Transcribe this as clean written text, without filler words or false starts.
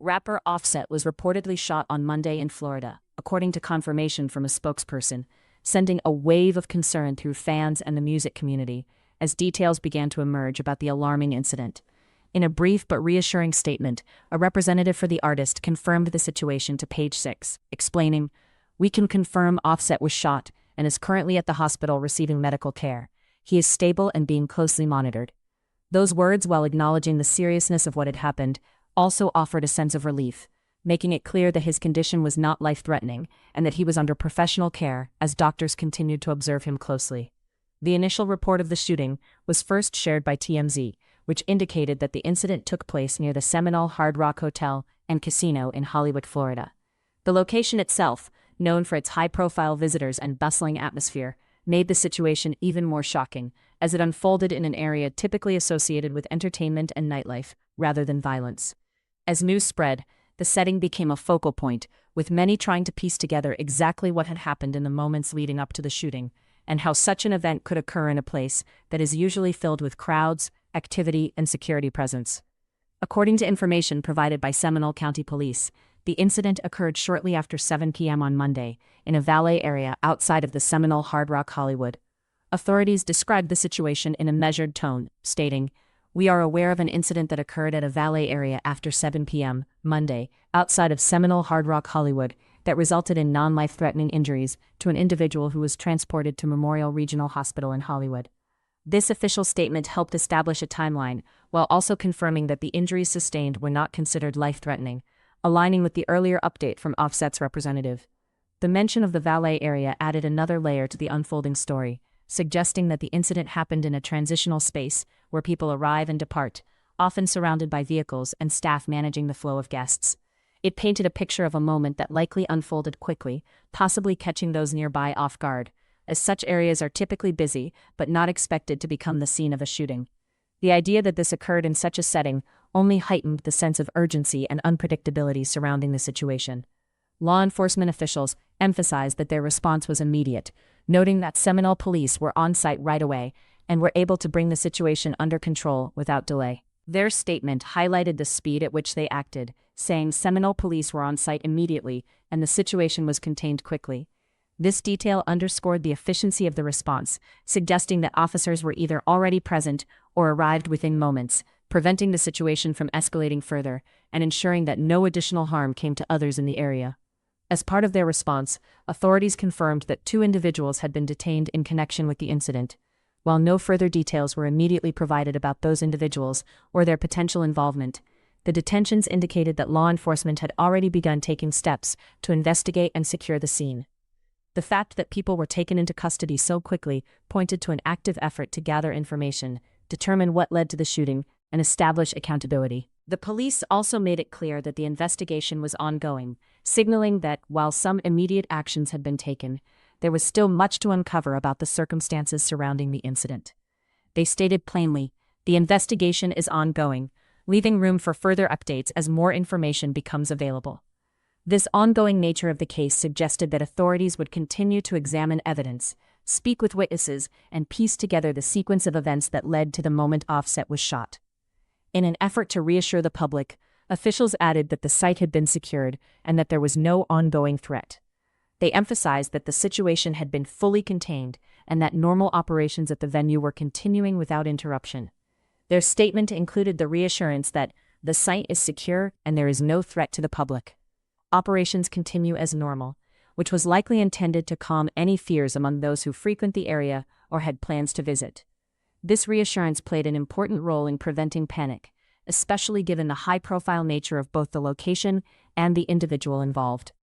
Rapper Offset was reportedly shot on Monday in Florida, according to confirmation from a spokesperson, sending a wave of concern through fans and the music community as details began to emerge about the alarming incident. In a brief but reassuring statement, a representative for the artist confirmed the situation to Page 6, explaining, "We can confirm Offset was shot and is currently at the hospital receiving medical care. He is stable and being closely monitored." Those words, while acknowledging the seriousness of what had happened, also offered a sense of relief, making it clear that his condition was not life-threatening and that he was under professional care as doctors continued to observe him closely. The initial report of the shooting was first shared by TMZ, which indicated that the incident took place near the Seminole Hard Rock Hotel and Casino in Hollywood, Florida. The location itself, known for its high-profile visitors and bustling atmosphere, made the situation even more shocking, as it unfolded in an area typically associated with entertainment and nightlife, rather than violence. As news spread, the setting became a focal point, with many trying to piece together exactly what had happened in the moments leading up to the shooting, and how such an event could occur in a place that is usually filled with crowds, activity, and security presence. According to information provided by Seminole County Police, the incident occurred shortly after 7 p.m. on Monday in a valet area outside of the Seminole Hard Rock Hollywood. Authorities described the situation in a measured tone, stating, "We are aware of an incident that occurred at a valet area after 7 p.m. Monday outside of Seminole Hard Rock Hollywood that resulted in non-life-threatening injuries to an individual who was transported to Memorial Regional Hospital in Hollywood." This official statement helped establish a timeline, while also confirming that the injuries sustained were not considered life-threatening, aligning with the earlier update from Offset's representative. The mention of the valet area added another layer to the unfolding story, suggesting that the incident happened in a transitional space where people arrive and depart, often surrounded by vehicles and staff managing the flow of guests. It painted a picture of a moment that likely unfolded quickly, possibly catching those nearby off guard, as such areas are typically busy but not expected to become the scene of a shooting. The idea that this occurred in such a setting only heightened the sense of urgency and unpredictability surrounding the situation. Law enforcement officials emphasized that their response was immediate, noting that Seminole police were on site right away and were able to bring the situation under control without delay. Their statement highlighted the speed at which they acted, saying Seminole police were on site immediately and the situation was contained quickly. This detail underscored the efficiency of the response, suggesting that officers were either already present or arrived within moments, preventing the situation from escalating further and ensuring that no additional harm came to others in the area. As part of their response, authorities confirmed that 2 individuals had been detained in connection with the incident. While no further details were immediately provided about those individuals or their potential involvement, the detentions indicated that law enforcement had already begun taking steps to investigate and secure the scene. The fact that people were taken into custody so quickly pointed to an active effort to gather information, determine what led to the shooting, and establish accountability. The police also made it clear that the investigation was ongoing, signaling that, while some immediate actions had been taken, there was still much to uncover about the circumstances surrounding the incident. They stated plainly, "The investigation is ongoing," leaving room for further updates as more information becomes available. This ongoing nature of the case suggested that authorities would continue to examine evidence, speak with witnesses, and piece together the sequence of events that led to the moment Offset was shot. In an effort to reassure the public, officials added that the site had been secured and that there was no ongoing threat. They emphasized that the situation had been fully contained and that normal operations at the venue were continuing without interruption. Their statement included the reassurance that the site is secure and there is no threat to the public. Operations continue as normal, which was likely intended to calm any fears among those who frequent the area or had plans to visit. This reassurance played an important role in preventing panic, especially given the high-profile nature of both the location and the individual involved.